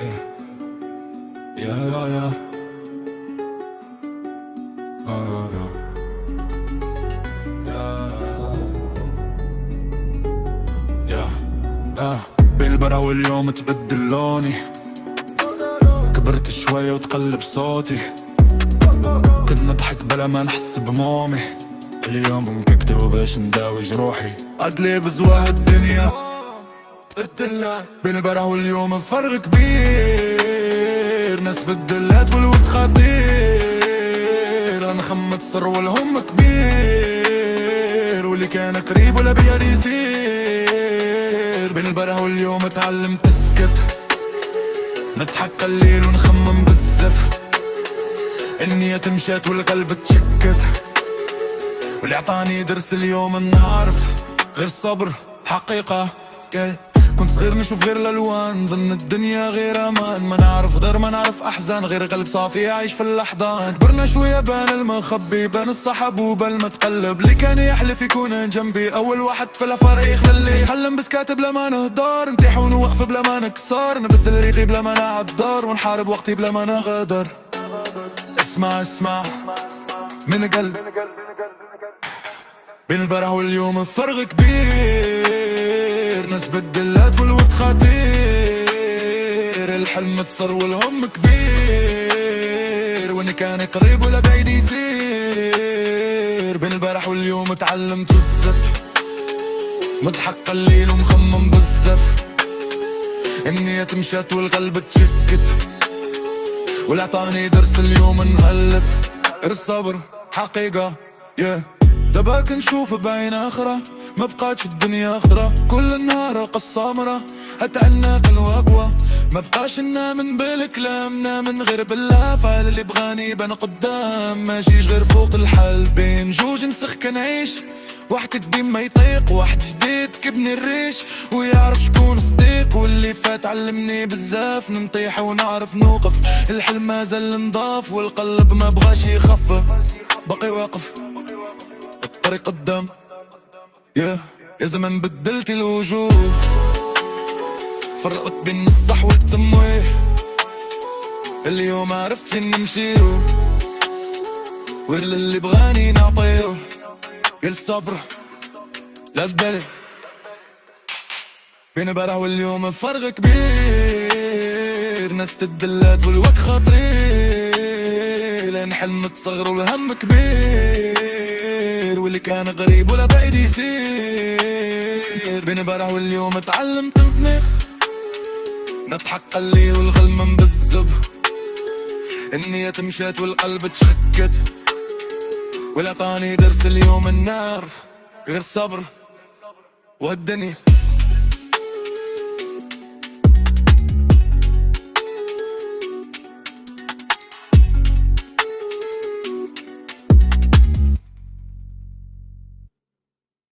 يا يا يا بين البرا واليوم تبدل لوني، كبرت شوية وتقلب صوتي، كنت نضحك بلا ما نحس بمومي، اليوم مككتب باش نداوي جروحي، عدلي بزواها الدنيا بدلها. بين البرا واليوم فرق كبير، ناس بدلات والوقت خطير، انا خمت سر والهم كبير، واللي كان قريب ولا بيد يصير. بين البرا واليوم اتعلمت اسكت، نضحك قليل ونخمم بالزف، النية مشات والقلب تشكت، واللي عطاني درس اليوم نعرف غير الصبر حقيقة. كنت صغير نشوف غير الالوان، ظن الدنيا غير امان، ما نعرف غدر ما نعرف احزان، غير قلب صافي عايش في اللحظات. كبرنا شوية بان المخبي، بان الصحاب وبان المتقلب، اللي كان يحلف يكون جنبي اول واحد في الافاريق، للي حلم بس كاتب بلا ما نهدر، نطيح ونوقف بلا ما نكسر، نبدل ريقي بلا ما نعدر، ونحارب وقتي بلا ما نغدر. اسمع اسمع من قلب، بين البارح واليوم فرق كبير، ناس بدلات والوقت خطير، الحلم تصر والهم كبير، وان كان قريب ولا بعيد يصير. بين البارح واليوم تعلمت الزف، مضحك قليل ومخمم بالزف، النية مشات والقلب تشكت، واللي عطاني درس اليوم نهلف غير الصبر حقيقة. دابا كنشوف بعين اخرى، ما بقاتش الدنيا خضرا، كل نهار قصة مرة اتعناق الوقوة، ما بقاش نامن بالكلام، نامن غير بالافعال، اللي بغاني يبان قدام ماجيش غير فوق الحال. بين جوج نسخ كنعيش، واحد قديم ما يطيق، واحد جديد كبني الريش ويعرف شكون صديق، واللي فات علمني بزاف، نطيح ونعرف نوقف، الحلم مازال نضاف، والقلب ما بغاش يخفف، باقي واقف الطريق قدام. يا زمان بدلت الوجوه، فرقت بين الصح والتمويه، اليوم عرفت فين نمشيو، وغير اللي بغاني نعطيه غير الصبر لا تبالي. بين البارح واليوم فرق كبير، ناس تدلات والوقت خطير، لان حلم تصغر والهم كبير، واللي كان غريب ولا بعيد يصير. بين البارح واليوم اتعلمت نزنخ، نضحك قليل والغلمم بالزب، النية مشات والقلب تشكت، واللي عطاني درس اليوم النار غير الصبر والدنيا.